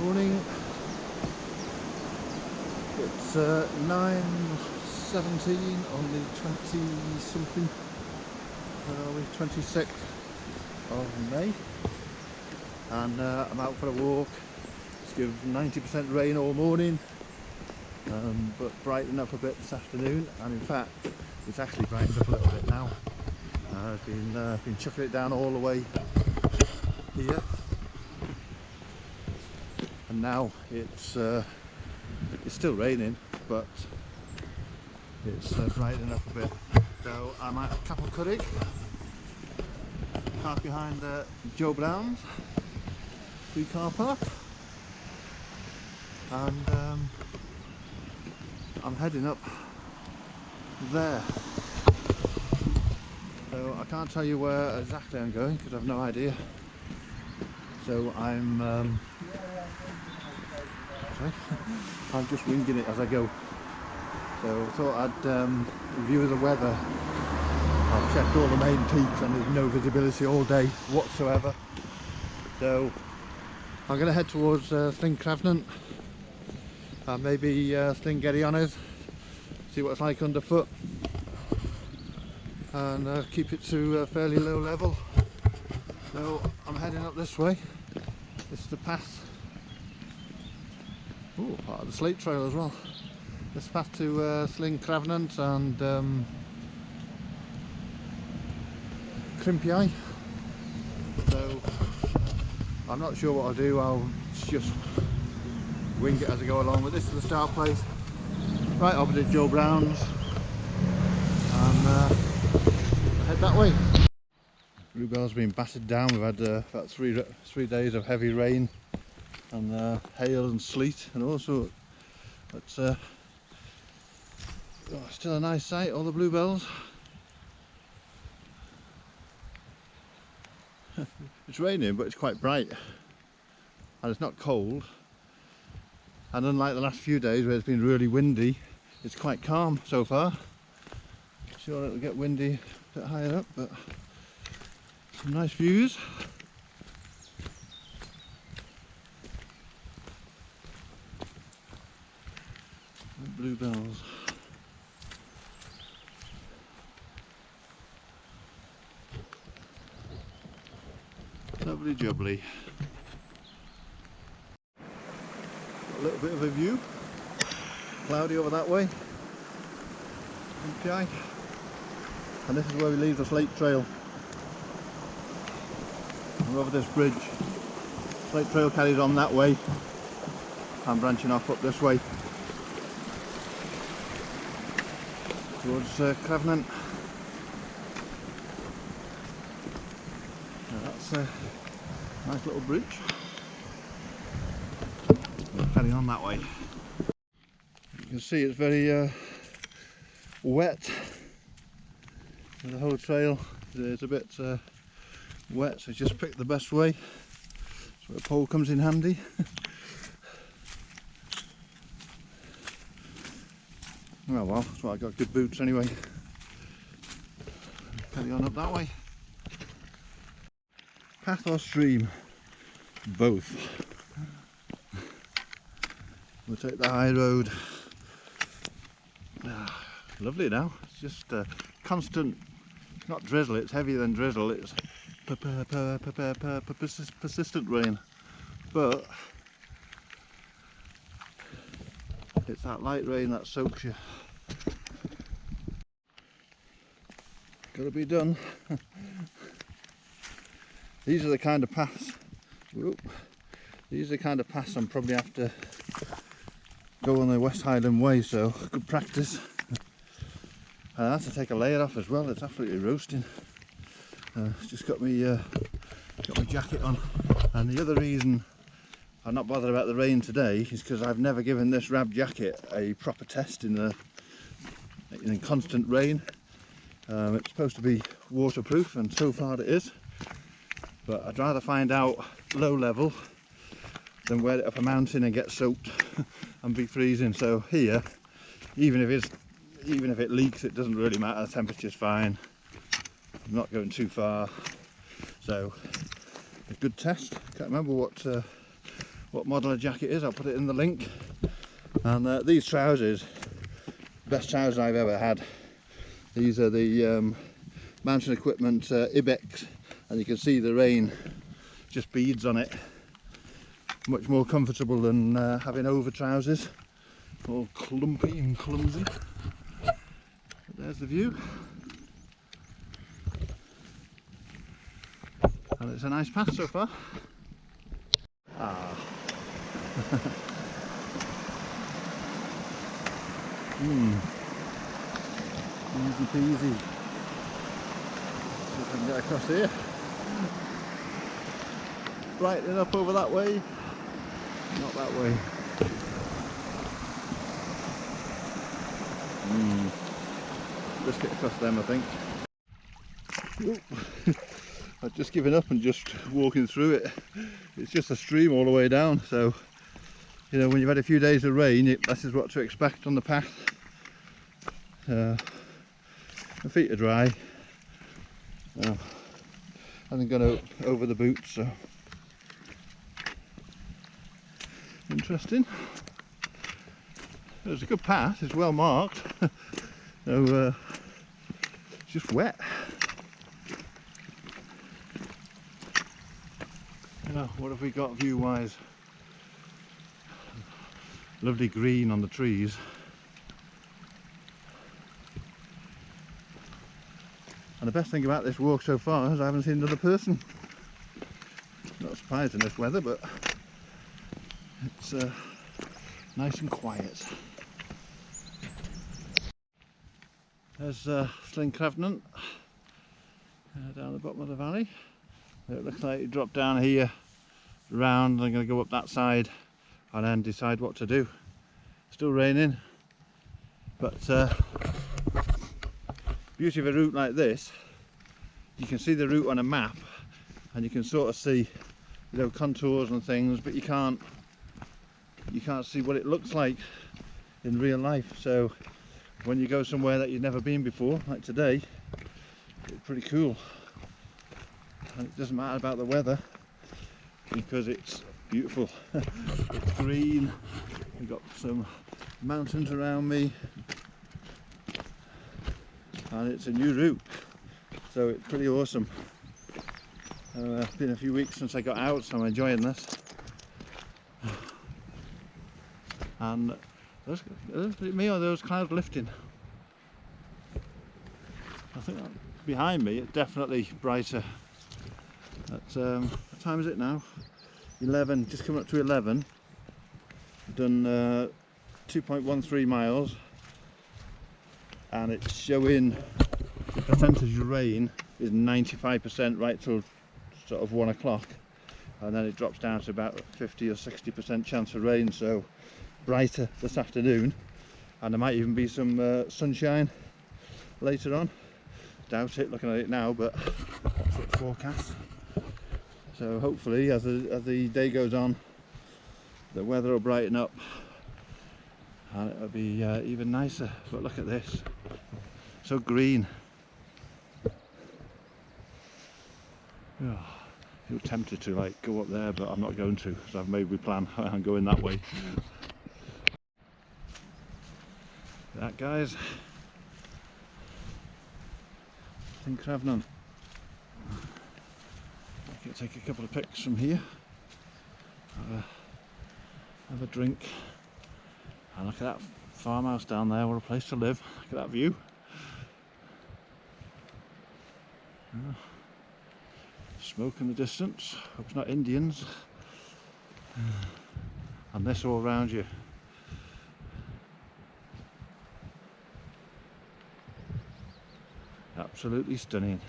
Morning. It's 9:17 on the 20-something, 26th of May, and I'm out for a walk. It's given 90% rain all morning, but brightened up a bit this afternoon, and in fact it's actually brightened up a little bit now. I've been chucking it down all the way here, and now it's still raining, but it's brightening up a bit. So I'm at Capel Curig, parked behind Joe Brown's free car park, and I'm heading up there. So I can't tell you where exactly I'm going because I've no idea. So I'm just winging it as I go. So I thought I'd review the weather. I've checked all the main peaks and there's no visibility all day whatsoever. So I'm going to head towards Llyn Crafnant and maybe Llyn Crafnant, see what it's like underfoot, and keep it to a fairly low level. So I'm heading up this way. This is the path. Oh, part of the slate trail as well. This path to Llyn Crafnant and Crimpy. So I'm not sure what I'll do. I'll just wing it as I go along. But this is the start place, right opposite Joe Brown's, and head that way. Bluebell's been battered down. We've had about three days of heavy rain and hail and sleet and all sorts. But still a nice sight, all the bluebells. It's raining, but it's quite bright and it's not cold, and unlike the last few days where it's been really windy, it's quite calm so far. Sure, it'll get windy a bit higher up, but some nice views. And bluebells. Lovely jubbly. A little bit of a view. Cloudy over that way. Okay. And this is where we leave the slate trail. We're over this bridge. Slate trail carries on that way. I'm branching off up this way towards Crafnant. That's a nice little bridge. We'll carry on that way. You can see it's very wet. The whole trail is a bit wet, so just pick the best way. That's where a pole comes in handy. Oh well, that's why I got good boots anyway. Carry on up that way. Path or stream? Both. We'll take the high road. Lovely now. It's just constant, not drizzle, it's heavier than drizzle, it's persistent rain. But it's that light rain that soaks you. Gotta be done. These are the kind of paths. These are the kind of paths I'm probably have to go on the West Highland Way, so good practice. I have to take a layer off as well. It's absolutely roasting. Just got my jacket on, and the other reason I'm not bothered about the rain today is because I've never given this Rab jacket a proper test in constant rain. It's supposed to be waterproof, and so far it is. But I'd rather find out low level than wear it up a mountain and get soaked and be freezing. So here, even if it leaks, it doesn't really matter. The temperature's fine. I'm not going too far. So a good test. Can't remember what what model of jacket it is. I'll put it in the link. And these trousers, best trousers I've ever had. These are the Mountain Equipment Ibex, and you can see the rain just beads on it. Much more comfortable than having over trousers, all clumpy and clumsy. But there's the view, and it's a nice path so far. Easy peasy. See if I can get across here. Brightening up over that way. Not that way. Just get across them, I think. I've just given up and just walking through it. It's just a stream all the way down, so you know, when you've had a few days of rain, this is what to expect on the path. My feet are dry. I haven't gone over the boots, so interesting. It's a good path, it's well marked. So, it's just wet. Now, what have we got view wise? Lovely green on the trees. And the best thing about this walk so far is I haven't seen another person. Not surprised in this weather, but it's nice and quiet. There's Llyn Crafnant down the bottom of the valley. It looks like you drop down here, round. I'm going to go up that side and then decide what to do. Still raining, but beauty of a route like this, you can see the route on a map and you can sort of see, you know, contours and things, but you can't see what it looks like in real life. So when you go somewhere that you've never been before, like today, it's pretty cool. And it doesn't matter about the weather because it's beautiful. It's green, we've got some mountains around me, and it's a new route, so it's pretty awesome. It's been a few weeks since I got out, so I'm enjoying this. And me, or those clouds lifting? I think behind me it's definitely brighter. What time is it now? 11, just coming up to 11. I've done 2.13 miles, and it's showing the percentage of rain is 95% right till sort of 1 o'clock, and then it drops down to about 50 or 60% chance of rain. So brighter this afternoon, and there might even be some sunshine later on. Doubt it looking at it now, but that's what's forecast. So hopefully as the day goes on, the weather will brighten up and it'll be even nicer. But look at this, so green. Oh, I feel tempted to like go up there, but I'm not going to, so I've made my plan. I'm going that way. That, guys, Llyn Crafnant. I can take a couple of pics from here, have a drink, and look at that farmhouse down there. What a place to live. Look at that view. Smoke in the distance, hope it's not Indians, and this all around you. Absolutely stunning.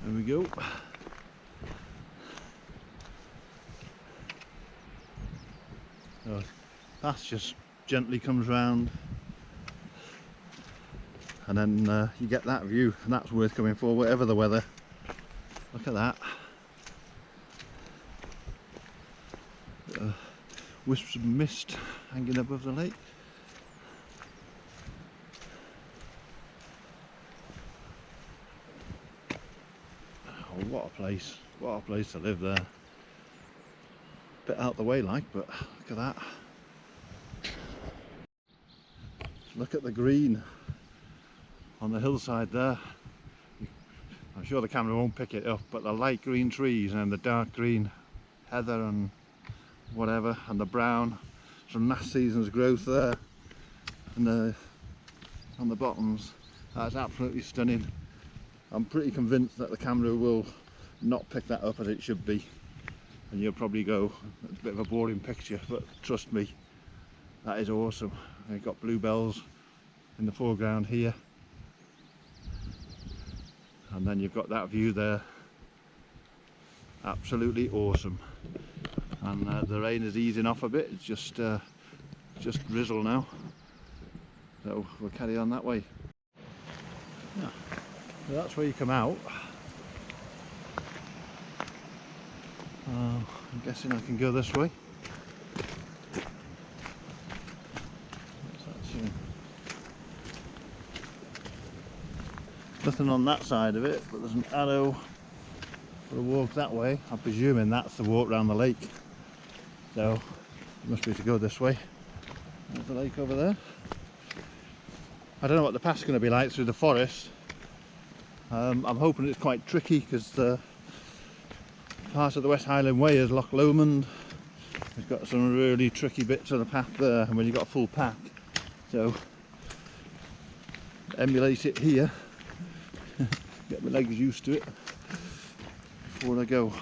There we go. So that just gently comes round, and then you get that view, and that's worth coming for whatever the weather. Look at that. Wisps of mist hanging above the lake. Oh, what a place. What a place to live there. Bit out the way like, but look at that. Look at the green on the hillside there. I'm sure the camera won't pick it up, but the light green trees and the dark green heather and whatever, and the brown from last season's growth there, and on the bottoms, that's absolutely stunning. I'm pretty convinced that the camera will not pick that up as it should be, and you'll probably go, it's a bit of a boring picture, but trust me, that is awesome. You've got bluebells in the foreground here, and then you've got that view there. Absolutely awesome. And the rain is easing off a bit. It's just drizzle now, so we'll carry on that way. Yeah. So that's where you come out. I'm guessing I can go this way. What's that saying? Nothing on that side of it, but there's an arrow for a walk that way. I'm presuming that's the walk around the lake. So it must be to go this way. There's the lake over there. I don't know what the path's going to be like through the forest. I'm hoping it's quite tricky because the part of the West Highland Way is Loch Lomond. It's got some really tricky bits of the path there, and when you've got a full pack, so emulate it here. Get my legs used to it before I go.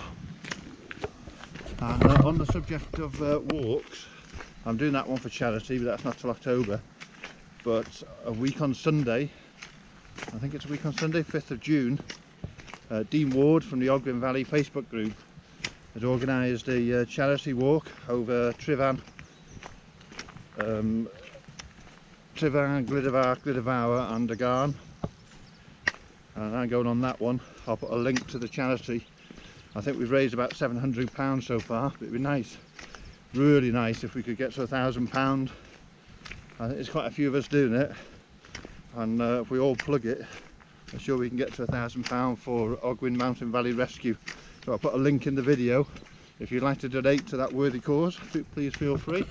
And on the subject of walks, I'm doing that one for charity, but that's not till October. But a week on Sunday, I think it's a week on Sunday, 5th of June, Dean Ward from the Ogwen Valley Facebook group has organised a charity walk over Trivan, Glidavour and Agarn, and I'm going on that one. I'll put a link to the charity. I think we've raised about £700 so far, but it'd be nice, really nice, if we could get to £1,000. I think there's quite a few of us doing it, and if we all plug it, I'm sure we can get to £1,000 for Ogwen Mountain Valley Rescue. So I'll put a link in the video. If you'd like to donate to that worthy cause, please feel free.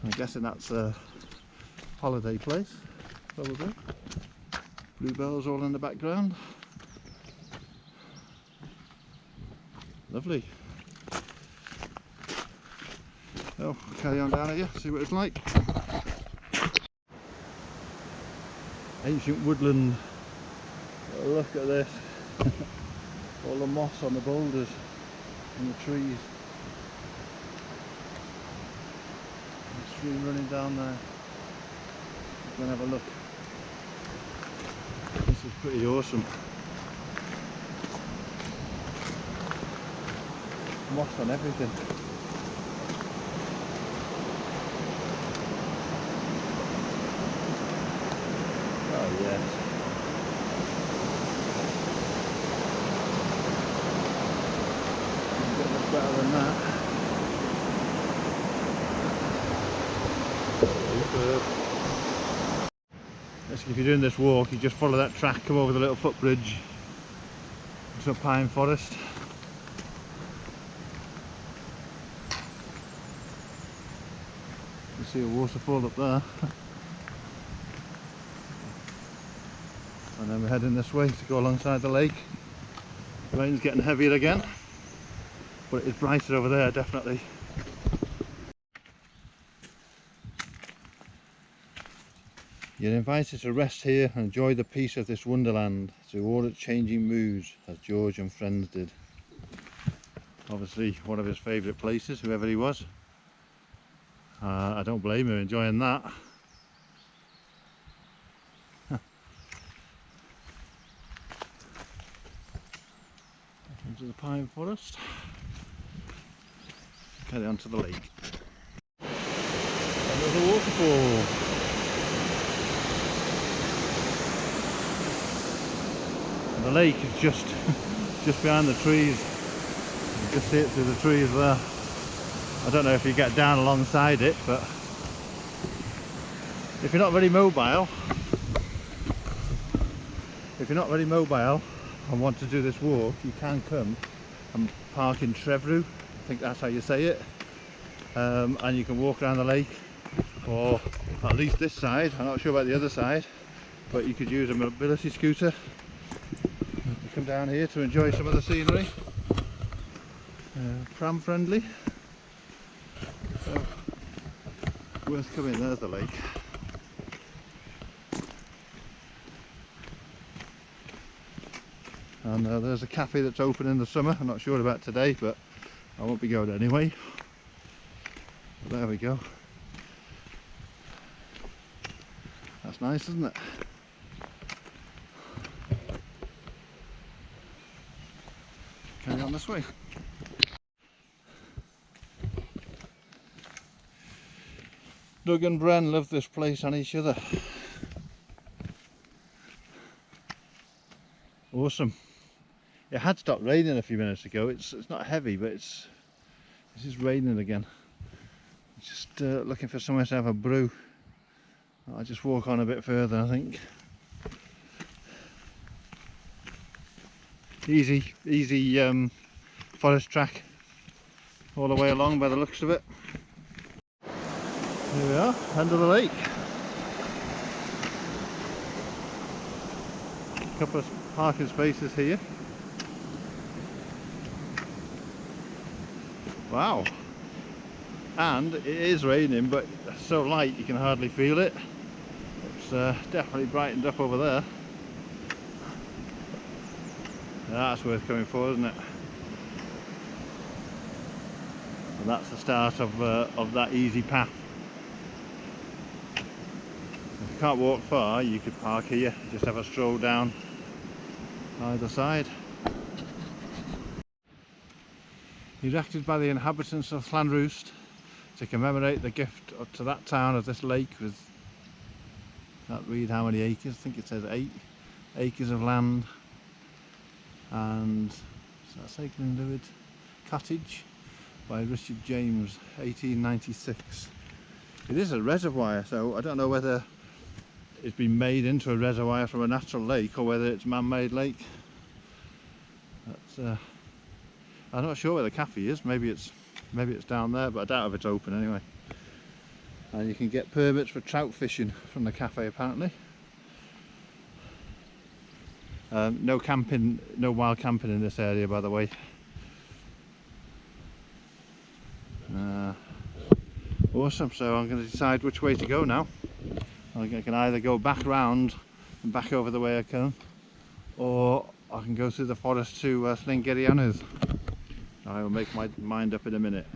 I'm guessing that's a holiday place, probably. Bluebells all in the background. Lovely. So, carry on down here, see what it's like. Ancient woodland. Oh, look at this. All the moss on the boulders and the trees. The stream running down there. Go and have a look. This is pretty awesome. Moss on everything. Oh yes. A bit much better than that. If you're doing this walk, you just follow that track, come over the little footbridge into a pine forest. You see a waterfall up there. And then we're heading this way to go alongside the lake. The rain's getting heavier again, but it's brighter over there, definitely. You're invited to rest here and enjoy the peace of this wonderland through all its changing moods, as George and friends did. Obviously one of his favourite places, whoever he was. I don't blame him enjoying that. Into the pine forest. Carry on to the lake. Another waterfall. And the lake is just behind the trees. You just see it through the trees there. I don't know if you get down alongside it, but if you're not very mobile, and want to do this walk, you can come and park in Trevrw, I think that's how you say it, and you can walk around the lake, or at least this side. I'm not sure about the other side, but you could use a mobility scooter to come down here to enjoy some of the scenery. Pram friendly, so worth coming. There's the lake. And there's a cafe that's open in the summer. I'm not sure about today, but I won't be going anyway. But there we go. That's nice, isn't it? Carry on this way. Doug and Bren love this place and each other. Awesome. It had stopped raining a few minutes ago. It's not heavy, but it's just raining again. Just looking for somewhere to have a brew. I'll just walk on a bit further, I think. Easy forest track all the way along by the looks of it. Here we are, end of the lake. A couple of parking spaces here. Wow, and it is raining, but it's so light you can hardly feel it. It's definitely brightened up over there. That's worth coming for, isn't it? And that's the start of that easy path. If you can't walk far, you could park here, just have a stroll down either side. Erected by the inhabitants of Llanrwst to commemorate the gift to that town of this lake with, can't read how many acres, I think it says 8 acres of land. And so that's Glendower Cottage by Richard James, 1896. It is a reservoir, so I don't know whether it's been made into a reservoir from a natural lake or whether it's man-made lake. That's I'm not sure where the cafe is. Maybe it's down there, but I doubt if it's open anyway. And you can get permits for trout fishing from the cafe apparently. No camping, no wild camping in this area, by the way. Awesome. So I'm going to decide which way to go now. I can either go back round and back over the way I came, or I can go through the forest to Llyn Crafnant. I will make my mind up in a minute.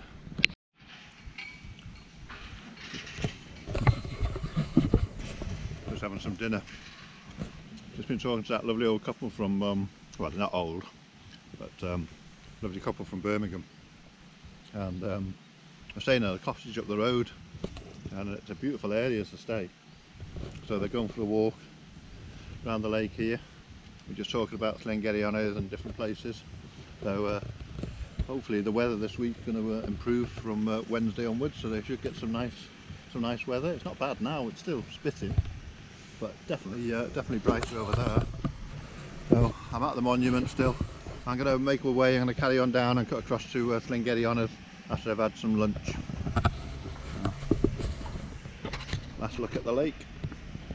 Just having some dinner. Just been talking to that lovely old couple from, well, they're not old, but lovely couple from Birmingham. And I'm staying at a cottage up the road, and it's a beautiful area to stay. So they're going for a walk around the lake here. We're just talking about Llyn Crafnant and different places. So hopefully the weather this week is going to improve from Wednesday onwards, so they should get some nice weather. It's not bad now, it's still spitting, but definitely brighter over there. So I'm at the monument still. I'm going to make my way. I'm going to carry on down and cut across to Llyn Crafnant after I've had some lunch. Let's look at the lake.